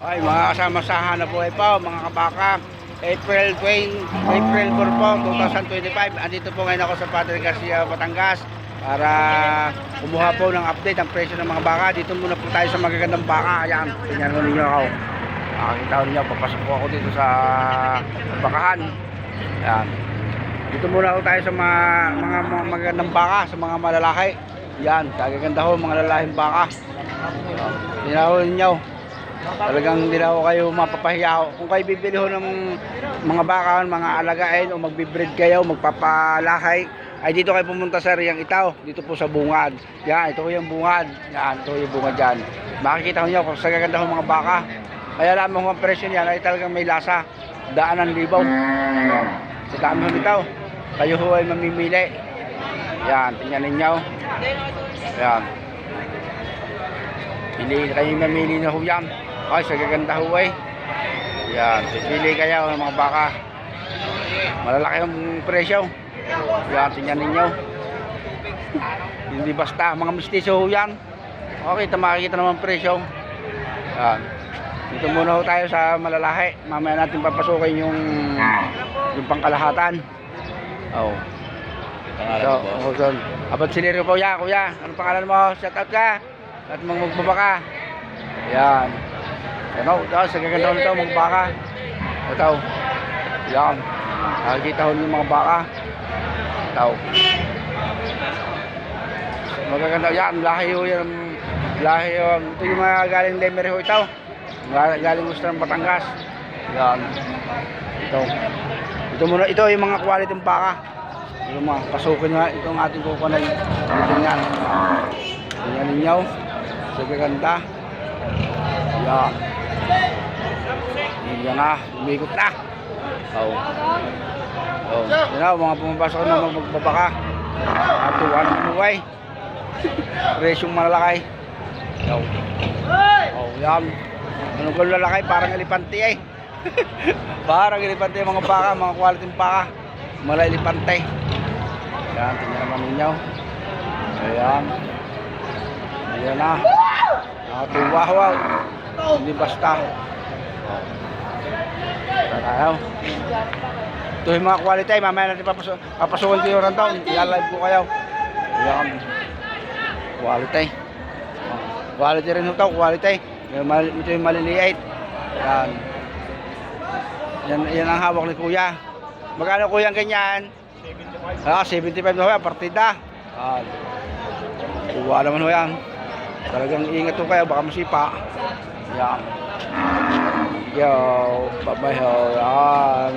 Ay, mga kasama-sahan na buhay po, mga kabaka. April 4 po, 2025. Andito po ngayon ako sa Padre Garcia, Batangas para kumuha po ng update ang presyo ng mga baka. Dito muna po tayo sa magagandang baka. Ayan, tingnan mo ninyo ako. Makikita ko ninyo, papasok po ako dito sa bakahan. Ayan. Dito muna ako tayo sa mga magagandang baka, sa mga malalaki. Yan, kagaganda ho mga lalaking baka. Tingnan ko ninyo. Talagang hindi na ako kayo mapapahiya. Kung kayo bibili ho ng mga baka, mga alagain o magbibreed kayo, magpapalahay, ay dito kayo pumunta sa Riyang Itaw, dito po sa bungad. Yan, ito yung bungad. Yan, ito yung bungad dyan. Makikita ko nyo kung sa gaganda ho mga baka. Kaya lamang ho ang presyo niyan ay talagang may lasa. Daanan libaw. Yan. Sa dami ho nito, kayo ho ay mamimili. Yan, tingnan ninyo. Yan. Kayo mamili na ho yan. Ay, sa gaganda ho eh. Yan, pipili kayo ng mga baka. Malalaki ang presyo. Yan, tingnan ninyo. Hindi basta, mga mistiso ho yan. Okay, makikita naman presyo. Yan. Dito muna ho tayo sa malalaki. Mamaya natin papasukin yung pangkalahatan. Oh. So, abad silero po ya, kuya. Anong pangalan mo? Shout out ka. At magbabaka. Yan. Ano, sa gaganda nito mga baka. Ito. Yan. Nakikita ho yung mga baka. Ito. Magaganda yan. Lahi ho yan. Lahi ho. Ito yung mga galing Lemery ho ito. Galing gusto ng Batangas. Yan. Ito. Ito muna. Ito yung mga quality ng baka. Ito mga pasukin nga. Ito ang ating kukunan. Ito yan. Tingnan ninyo. Sa gaganda. Yan. Yan na, umikot na. Oh. Oh. Yan na, mga pumapasok na magbabaka. At tuwa ng manuway. Presyong malalaki. Oh. Oh, yan. Ano kung lalaki, parang elipante eh. Parang elipante mga baka, mga quality baka. Mala elipante. Yan, tingnan naman ninyo. Ayan. Ayan na. Nakatuwa, wow. Hindi basta. Tayo. Ito yung mga quality. Mamaya natin papasukin ko yung rundown. I-live ko kayo. Ayan. Quality. Quality rin ito. Quality. Ito yung maliliit. Ayan. Yan ang hawak ni kuya. Magkano kuya ang ganyan? 75 na ho yan. Partida. Ayan. Kuha naman ho yan. Talagang ingat ho kayo. Baka masipa. Ayan. Yo, bye-bye ho. Yan.